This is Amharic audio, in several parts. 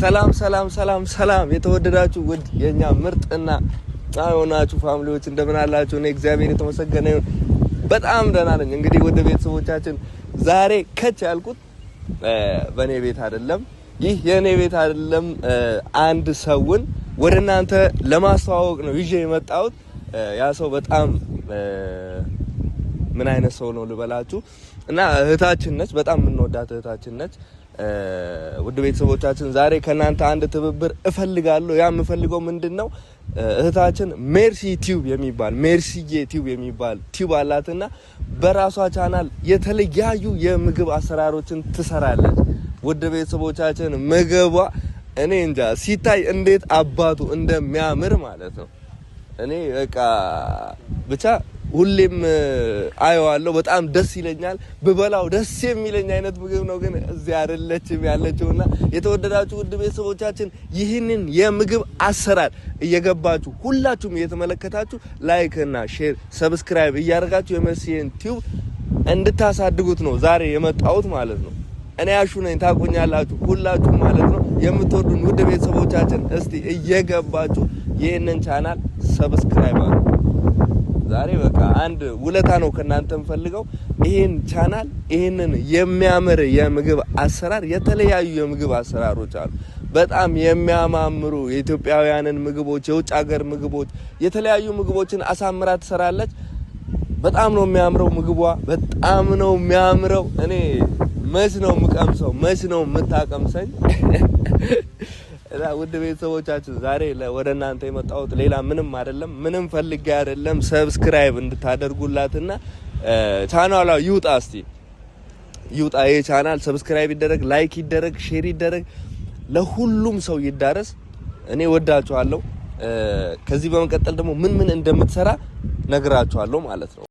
ሰላም የተወደዳችሁ ውድ የኛ ምርጥና ጣዮናችሁ ፋሚሊዎች እንደምን አላችሁ? እኔ እግዚአብሔር የተመሰገነ ይሁን በጣም ደህና ነኝ። እንግዲህ ወደ ቤተሰቦቻችን ዛሬ ከች ያልኩት በኔ ቤት አይደለም፣ ይህ የኔ ቤት አይደለም። አንድ ሰውን ወደ እናንተ ለማስተዋወቅ ነው ይዤ የመጣሁት። ያ ሰው በጣም ምን አይነት ሰው ነው ልበላችሁ እና እህታችን ነች፣ በጣም የምንወዳት እህታችን ነች። ውድ ቤተሰቦቻችን ዛሬ ከናንተ አንድ ትብብር እፈልጋለሁ። ያ የምፈልገው ምንድነው እህታችን ሜርሲዬ ቲዩብ የሚባል ቲዩብ አላትና በራሷ ቻናል የተለያዩ የምግብ አሰራሮችን ትሰራለች። ውድ ቤተሰቦቻችን ምግቧ እኔ እንጃ ሲታይ እንዴት አባቱ እንደሚያምር ማለት ነው። እኔ በቃ ብቻ ሁሌም አየዋለሁ፣ በጣም ደስ ይለኛል። በበላው ደስ የሚለኝ አይነት ምግብ ነው። ግን እዚህ አይደለችም ያለችውና የተወደዳችሁ ውድ ቤተሰቦቻችን ይህንን የምግብ አሰራር እየገባችሁ ሁላችሁም እየተመለከታችሁ ላይክ እና ሼር ሰብስክራይብ እያደረጋችሁ የሜርሲዬን ቲዩብ እንድታሳድጉት ነው ዛሬ የመጣሁት ማለት ነው። እኔ አሹ ነኝ፣ ታቆኛላችሁ ሁላችሁም ማለት ነው። የምትወዱን ውድ ቤተሰቦቻችን እስቲ እየገባችሁ ይህንን ቻናል ሰብስክራይብ አድርጉ። ዛሬ በቃ አንድ ውለታ ነው ከናንተ ፈልገው ይሄን ቻናል ይሄንን የሚያምር የምግብ አሰራር የተለያዩ የምግብ አሰራሮች አሉ። በጣም የሚያማምሩ የኢትዮጵያውያንን ምግቦች፣ የውጭ ሀገር ምግቦች፣ የተለያዩ ምግቦችን አሳምራ ትሰራለች። በጣም ነው የሚያምረው ምግቧ፣ በጣም ነው የሚያምረው። እኔ መች ነው የምቀምሰው፣ መች ነው የምታቀምሰኝ? ውድ ቤተሰቦቻችን ዛሬ ወደ እናንተ የመጣሁት ሌላ ምንም አይደለም፣ ምንም ፈልጌ አይደለም። ሰብስክራይብ እንድታደርጉላትና ቻናሏ ይውጣ፣ እስቲ ይውጣ። ይሄ ቻናል ሰብስክራይብ ይደረግ፣ ላይክ ይደረግ፣ ሼር ይደረግ፣ ለሁሉም ሰው ይዳረስ። እኔ ወዳችኋለሁ። ከዚህ በመቀጠል ደግሞ ምን እንደምትሰራ ነግራችኋለሁ ማለት ነው።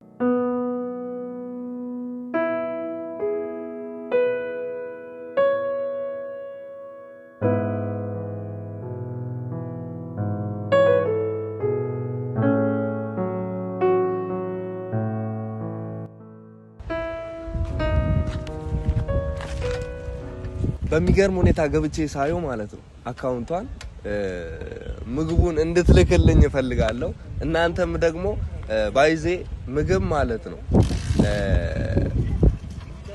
በሚገርም ሁኔታ ገብቼ ሳየው ማለት ነው አካውንቷን ምግቡን እንድትልክልኝ እፈልጋለሁ። እናንተም ደግሞ ባይዜ ምግብ ማለት ነው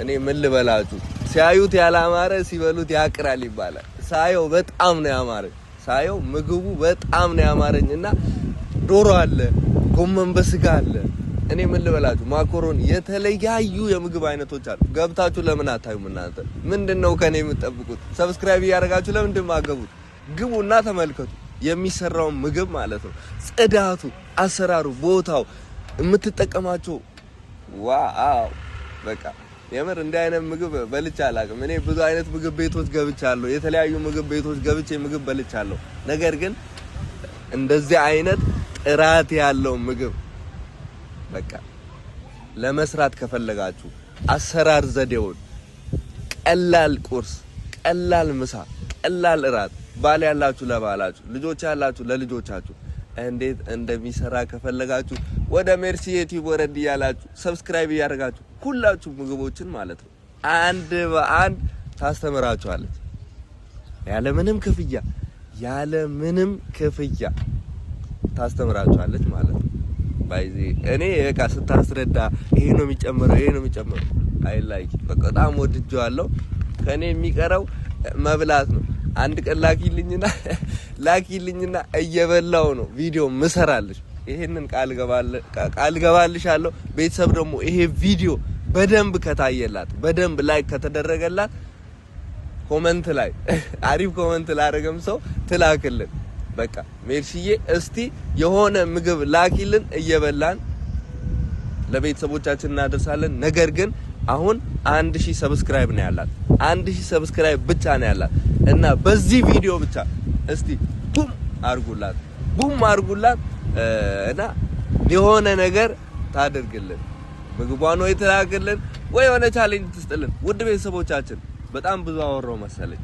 እኔ ምን ልበላችሁ፣ ሲያዩት ያላማረ ሲበሉት ያቅራል ይባላል። ሳየው በጣም ነው ያማረኝ፣ ሳየው ምግቡ በጣም ነው ያማረኝና ዶሮ አለ፣ ጎመን በስጋ አለ። እኔ ምን ልበላችሁ ማኮሮኒ፣ የተለያዩ የምግብ አይነቶች አሉ። ገብታችሁ ለምን አታዩም እናንተ? ምንድነው ከኔ የምትጠብቁት? ሰብስክራይብ እያደረጋችሁ ለምንድን ማገቡት? ግቡና ተመልከቱ የሚሰራው ምግብ ማለት ነው። ጽዳቱ፣ አሰራሩ፣ ቦታው፣ የምትጠቀማቸው ዋው! በቃ የምር እንዲህ አይነት ምግብ በልቼ አላውቅም። እኔ ብዙ አይነት ምግብ ቤቶች ገብቻለሁ፣ የተለያዩ ምግብ ቤቶች ገብቼ ምግብ በልቻለሁ። ነገር ግን እንደዚህ አይነት ጥራት ያለው ምግብ በቃ ለመስራት ከፈለጋችሁ አሰራር ዘዴውን፣ ቀላል ቁርስ፣ ቀላል ምሳ፣ ቀላል እራት፣ ባል ያላችሁ ለባላችሁ፣ ልጆች ያላችሁ ለልጆቻችሁ እንዴት እንደሚሰራ ከፈለጋችሁ ወደ ሜርሲዬ ቲዩብ ወረድ ያላችሁ ሰብስክራይብ ያደርጋችሁ ሁላችሁ ምግቦችን ማለት ነው አንድ በአንድ ታስተምራችኋለች ያለ ምንም ክፍያ ታስተምራችኋለች ማለት ነው። ባይዚ እኔ በቃ ስታስረዳ ይሄ ነው የሚጨመረው አይ ላይክ በጣም ወድጄዋለሁ። ከኔ የሚቀረው መብላት ነው። አንድ ቀን ላኪልኝና እየበላው ነው ቪዲዮ ምሰራልሽ። ይሄንን ቃል ገባልሻለሁ። ቤተሰብ ደግሞ ይሄ ቪዲዮ በደንብ ከታየላት፣ በደንብ ላይክ ከተደረገላት ኮሜንት ላይ አሪፍ ኮሜንት ላደረገም ሰው ትላክልን። በቃ ሜርሲዬ እስቲ የሆነ ምግብ ላኪልን፣ እየበላን ለቤተሰቦቻችን እናደርሳለን። ነገር ግን አሁን 1000 ሰብስክራይብ ነው ያላት፣ 1000 ሰብስክራይብ ብቻ ነው ያላት እና በዚህ ቪዲዮ ብቻ እስቲ ቡም አርጉላት እና የሆነ ነገር ታደርግልን። ምግቧን ወይ ትላክልን ወይ የሆነ ቻሌንጅ ትስጥልን። ውድ ቤተሰቦቻችን በጣም ብዙ አወራው መሰለኝ።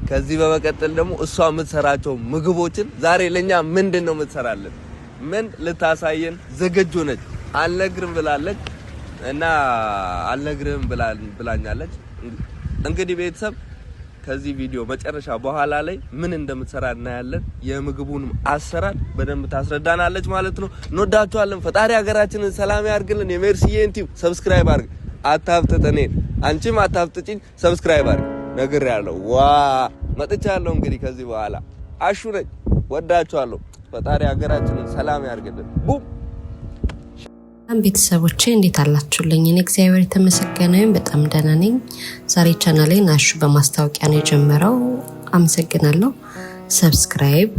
ከዚህ በመቀጠል ደግሞ እሷ የምትሰራቸው ምግቦችን ዛሬ ለኛ ምንድነው የምትሰራለን? ምን ልታሳየን ዝግጁ ነች? አልነግርም ብላለች እና አልነግርም ብላኛለች። እንግዲህ ቤተሰብ ከዚህ ቪዲዮ መጨረሻ በኋላ ላይ ምን እንደምትሰራ እናያለን። የምግቡን አሰራር በደንብ ታስረዳናለች ማለት ነው። እንወዳችኋለን። ፈጣሪ ሀገራችንን ሰላም ያርግልን። የሜርሲዬን ቲም ሰብስክራይብ አድርግ። አታፍጥጠኔ አንቺም አታፍጥጪኝ። ሰብስክራይብ አድርግ ነግሬያለሁ። ዋ መጥቻለሁ። እንግዲህ ከዚህ በኋላ አሹ ነኝ። ወዳችኋለሁ። ፈጣሪ ሀገራችንን ሰላም ያርግልን። ቡም ቤተሰቦቼ እንዴት አላችሁልኝ? እኔ እግዚአብሔር የተመሰገነ ይሁን በጣም ደህና ነኝ። ዛሬ ቻናሌን አሹ በማስታወቂያ ነው የጀመረው። አመሰግናለሁ። ሰብስክራይብ፣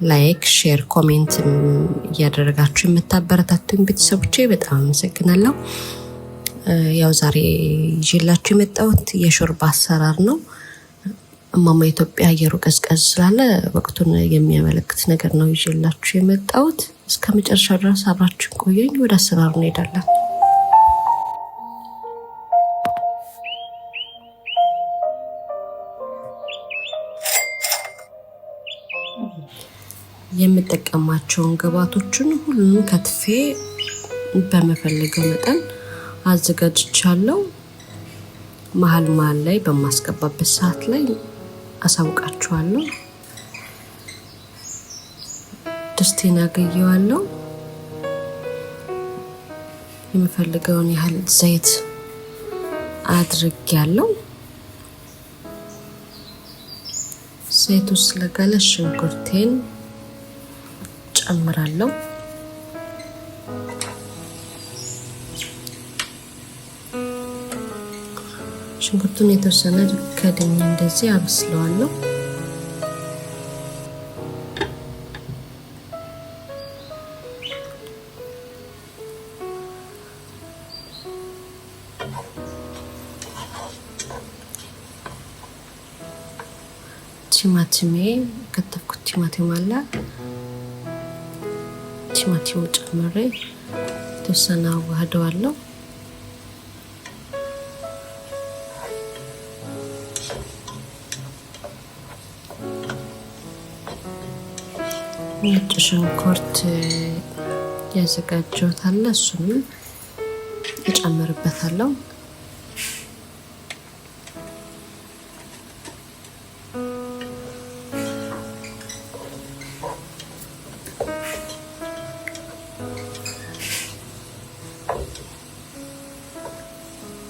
ላይክ፣ ሼር፣ ኮሜንት እያደረጋችሁ የምታበረታቱኝ ቤተሰቦቼ በጣም አመሰግናለሁ። ያው ዛሬ ይዤላችሁ የመጣሁት የሾርባ አሰራር ነው። እማማ ኢትዮጵያ አየሩ ቀዝቀዝ ስላለ ወቅቱን የሚያመለክት ነገር ነው ይዤላችሁ የመጣሁት። እስከ መጨረሻው ድረስ አብራችሁ ቆዩኝ። ወደ አሰራሩ እንሄዳለን። የምጠቀማቸውን ግብአቶችን ሁሉንም ከትፌ በመፈለገው መጠን አዘጋጅቻለሁ። መሀል ላይ በማስገባበት ሰዓት ላይ አሳውቃችኋለሁ። ድስቴን አገየዋለሁ። የምፈልገውን ያህል ዘይት አድርጌያለሁ። ዘይቱ ስለጋለ ሽንኩርቴን ጨምራለሁ። ሽንኩርቱን የተወሰነ ከድኜ እንደዚህ አበስለዋለሁ። ቲማቲሜ ከተፍኩት ቲማቲም አለ። ቲማቲሙ ጨምሬ የተወሰነ አዋህደዋለሁ። ነጭ ሽንኩርት ያዘጋጀሁት አለ። እሱንም እጨምርበታለሁ።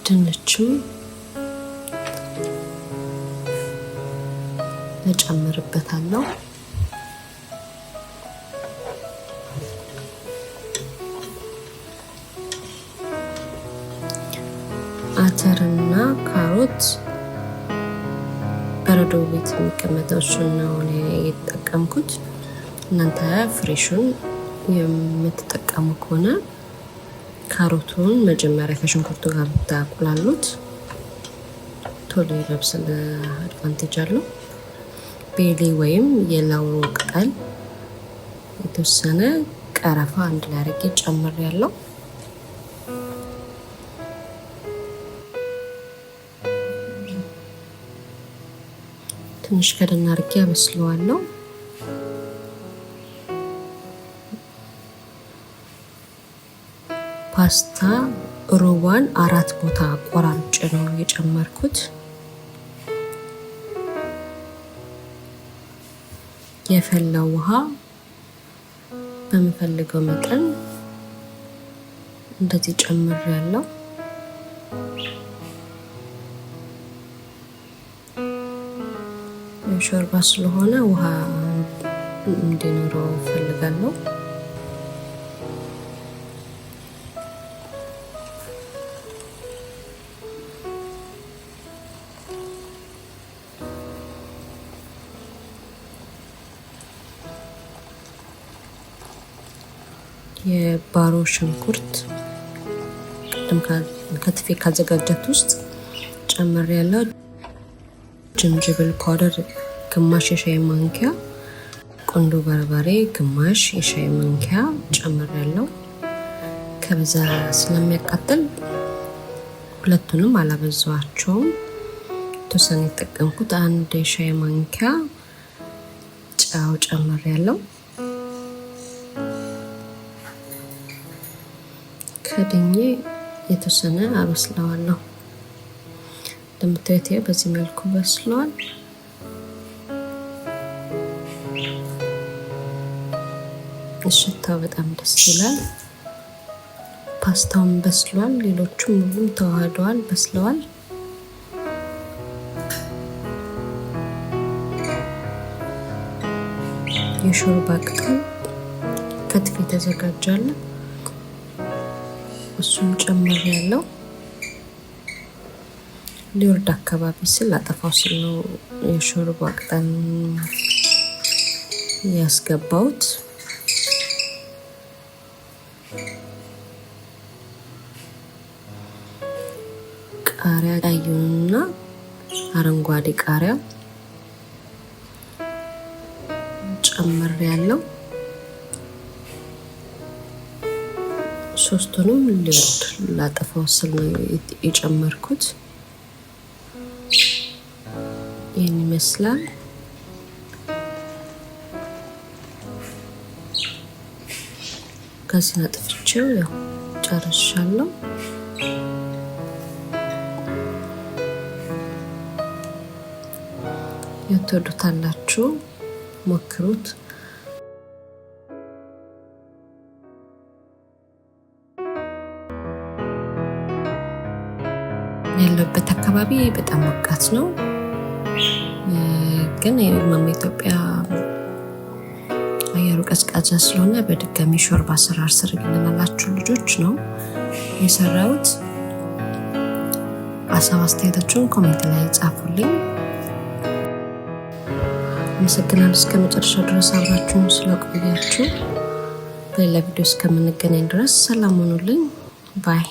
ድንቹም እጨምርበታለሁ። አተርና ካሮት በረዶ ቤት የሚቀመጠው እሱን ነው እኔ የተጠቀምኩት። እናንተ ፍሬሹን የምትጠቀሙ ከሆነ ካሮቱን መጀመሪያ ከሽንኩርቱ ጋር ታቁላሉት፣ ቶሎ ይበስል አድቫንቴጅ አለው። ቤሊ ወይም የላውሮ ቅጠል፣ የተወሰነ ቀረፋ አንድ ላይ አድርጌ ጨምሬያለሁ። ትንሽ ከደን አድርጌ አበስለዋለሁ። ፓስታ ሩዋን 4 ቦታ ቆራርጬ ነው የጨመርኩት። የፈላው ውሃ በምፈልገው መጠን እንደዚህ ጨምሬያለሁ። ሾርባ ስለሆነ ውሃ እንዲኖረው ፈልጋለሁ። የባሮ ሽንኩርት ቅድም ከትፌ ካዘጋጀሁት ውስጥ ጨምሬያለሁ። ጅንጅብል ፓውደር ግማሽ የሻይ ማንኪያ፣ ቁንዶ በርበሬ ግማሽ የሻይ ማንኪያ ጨምሬያለሁ። ከበዛ ስለሚያቃጥል ሁለቱንም አላበዛዋቸውም። ተወሰነ የተጠቀምኩት 1 የሻይ ማንኪያ ጨው ጨምሬያለሁ። ከድኜ የተወሰነ አበስለዋለሁ። እንደምታዩት በዚህ መልኩ በስሏል። ሽታው በጣም ደስ ይላል። ፓስታውን በስሏል። ሌሎቹም ሁሉም ተዋህደዋል፣ በስለዋል። የሾርባ ቅጠል ከትፍ የተዘጋጃለ እሱን ጨምሬያለሁ። ሊወርድ አካባቢ ስል አጠፋው ስል ነው የሾርባ ቅጠል ያስገባሁት። ቃሪያ ቀዩንና አረንጓዴ ቃሪያ ጨምሬያለሁ። ሶስቱንም ሊወርድ ላጠፋው ስል ነው የጨመርኩት። ይህን ይመስላል። ከዚህ አጥፍቼው ያው ጨርሻለሁ። ትወዱታላችሁ፣ ሞክሩት። ያለበት አካባቢ በጣም ሞቃት ነው፣ ግን የማማ ኢትዮጵያ አየሩ ቀዝቃዛ ስለሆነ በድጋሚ ሾርባ አሰራር ስርልናላችሁ ልጆች ነው የሰራሁት። ሀሳብ አስተያየታችሁን ኮሜንት ላይ ጻፉልኝ። አመሰግናለሁ እስከ መጨረሻው ድረስ አብራችሁን ስለቆያችሁ። በሌላ ቪዲዮ እስከምንገናኝ ድረስ ሰላም ሁኑልኝ። ባይ